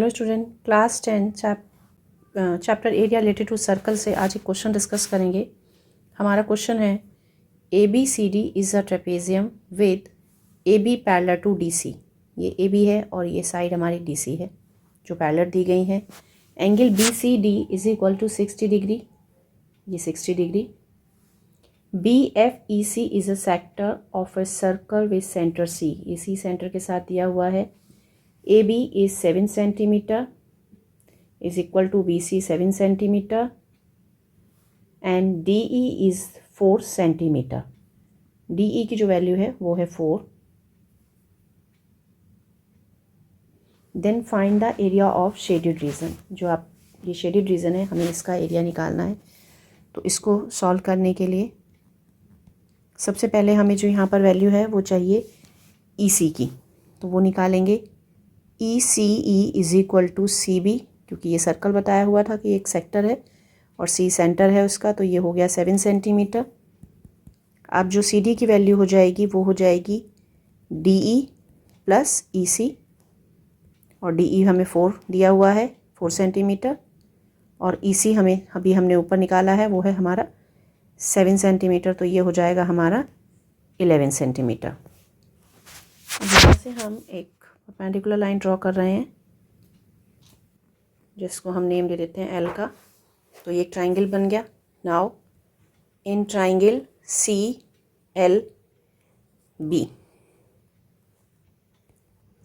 Hello student, class 10 chapter area related to circle से आज एक क्वेश्चन डिस्कस करेंगे। हमारा क्वेश्चन है A B C D is a trapezium with A B parallel to D C. ये A B है और ये साइड हमारी डी सी है जो पैरेलल दी गई हैं। Angle B C D is equal to 60 degree, ये 60 degree. B F E C is a sector of a circle with centre C, ये सी सेंटर के साथ दिया हुआ है। AB is 7 centimeter is equal to BC 7 centimeter and DE is 4 centimeter। DE की जो value है वो है 4। Then find the area of shaded region. जो आप ये शेडेड रीजन है, हमें इसका एरिया निकालना है। तो इसको सॉल्व करने के लिए सबसे पहले हमें जो यहाँ पर वैल्यू है वो चाहिए EC की, तो वो निकालेंगे। ECE is equal to CB, क्योंकि ये सर्कल बताया हुआ था कि एक सेक्टर है और C सेंटर है उसका, तो ये हो गया 7 सेंटीमीटर। अब जो CD की वैल्यू हो जाएगी वो हो जाएगी DE प्लस EC, और DE हमें 4 दिया हुआ है 4 सेंटीमीटर, और EC हमें अभी हमने ऊपर निकाला है वो है हमारा 7 सेंटीमीटर, तो ये हो जाएगा हमारा 11 सेंटीमीटर। अब यहाँ से हम एक परपेंडिकुलर लाइन ड्रॉ कर रहे हैं जिसको हम नेम दे देते हैं L का। तो ये ट्राइंगल बन गया। Now in triangle CLB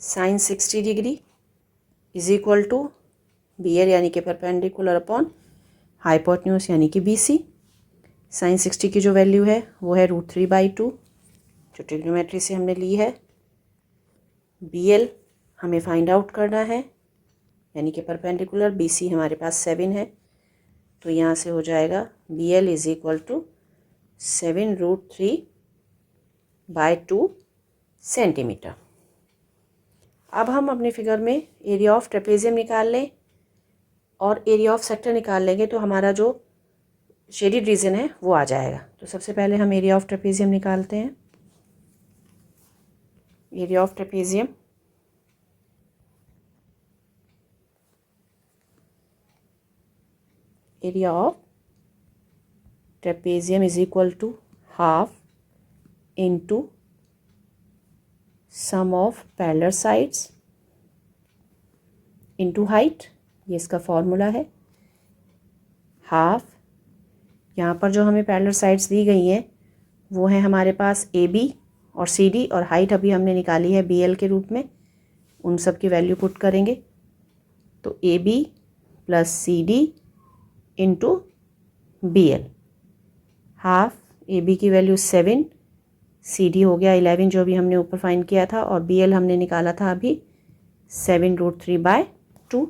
sine 60 degree is equal to BL यानी कि परपेंडिकुलर अपॉन हाइपोटेन्यूज यानी कि BC। साइन 60 की जो वैल्यू है वो है √3/2 जो ट्रिग्नोमेट्री से हमने ली है। BL हमें फाइंड आउट करना है यानी कि परपेंडिकुलर, BC हमारे पास 7 है, तो यहाँ से हो जाएगा BL is equal to 7√3/2 centimetre. अब हम अपने फिगर में एरिया ऑफ ट्रेपेजियम निकाल लें और एरिया ऑफ सेक्टर निकाल लेंगे, तो हमारा जो शेडेड रीजन है वो आ जाएगा। तो सबसे पहले हम एरिया ऑफ ट्रेपेजियम निकालते हैं। Area of trapezium area of trapezium is equal to half into sum of parallel sides into height। ये इसका फॉर्मूला है। हाफ, यहाँ पर जो हमें पैरेलल साइड्स दी गई हैं वो है हमारे पास AB और CD, और हाइट अभी हमने निकाली है BL के रूप में। उन सब की वैल्यू पुट करेंगे तो AB plus CD into BL। Half AB की वैल्यू 7, CD हो गया 11 जो अभी हमने ऊपर फाइंड किया था, और BL हमने निकाला था अभी 7√3/2।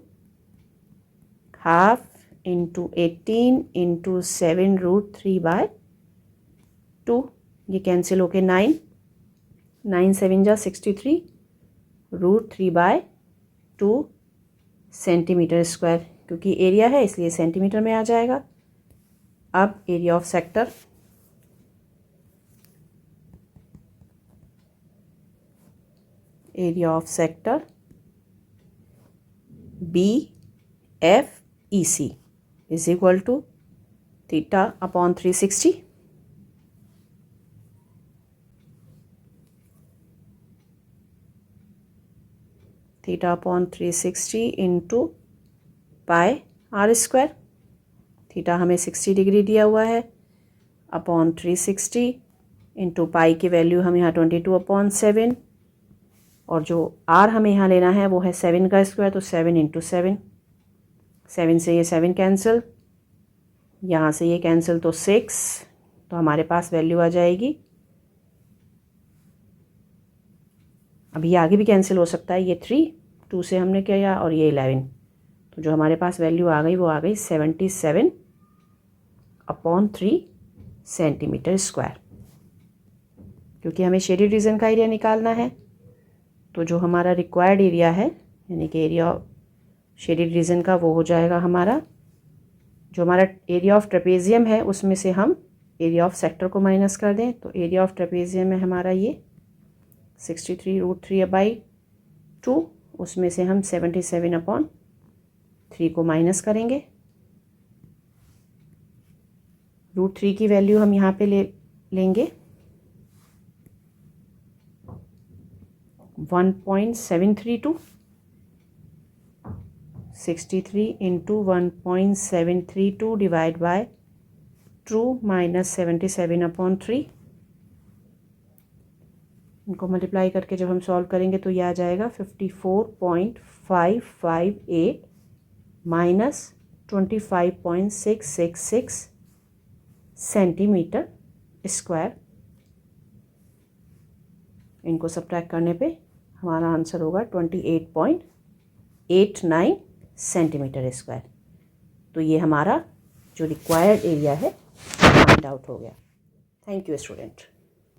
हाफ इंटू 18 इंटू 7√3/2, ये कैंसिल होके 9 7 जा 63 √3/2 सेंटीमीटर स्क्वायर, क्योंकि एरिया है इसलिए सेंटीमीटर में आ जाएगा। अब area of sector, area of sector BFEC is equal to θ/360। θ/360 into πr²। Theta हमें 60 डिग्री दिया हुआ है, अपॉन 360 इंटू पाई की वैल्यू हम यहाँ 22/7, और जो r हमें यहाँ लेना है वो है 7 का स्क्वायर, तो 7 इंटू 7, 7 से ये 7 कैंसिल, यहाँ से ये कैंसिल, तो 6, तो हमारे पास वैल्यू आ जाएगी। अब ये आगे भी कैंसिल हो सकता है, ये 3 2 से हमने किया और ये 11, तो जो हमारे पास वैल्यू आ गई वो आ गई 77/3 सेंटीमीटर स्क्वायर। क्योंकि हमें शेडेड रीजन का एरिया निकालना है, तो जो हमारा रिक्वायर्ड एरिया है यानी कि एरिया शेडेड रीजन का वो हो जाएगा हमारा, जो हमारा एरिया ऑफ ट्रेपेजियम है उसमें से हम एरिया ऑफ सेक्टर को माइनस कर दें, तो एरिया ऑफ ट्रेपेजियम है हमारा ये 63√3/2, उसमें से हम 77/3 को माइनस करेंगे। √3 की वैल्यू हम यहाँ पे लेंगे 1.732। 63 × 1.732 डिवाइड बाय 2 माइनस 77/3। इनको मल्टीप्लाई करके जब हम सॉल्व करेंगे तो ये आ जाएगा 54.558 माइनस 25.666 सेंटीमीटर स्क्वायर। इनको सब्ट्रैक्ट करने पे हमारा आंसर होगा 28.89 सेंटीमीटर स्क्वायर। तो ये हमारा जो रिक्वायर्ड एरिया है फाइंड आउट हो गया। Thank you student.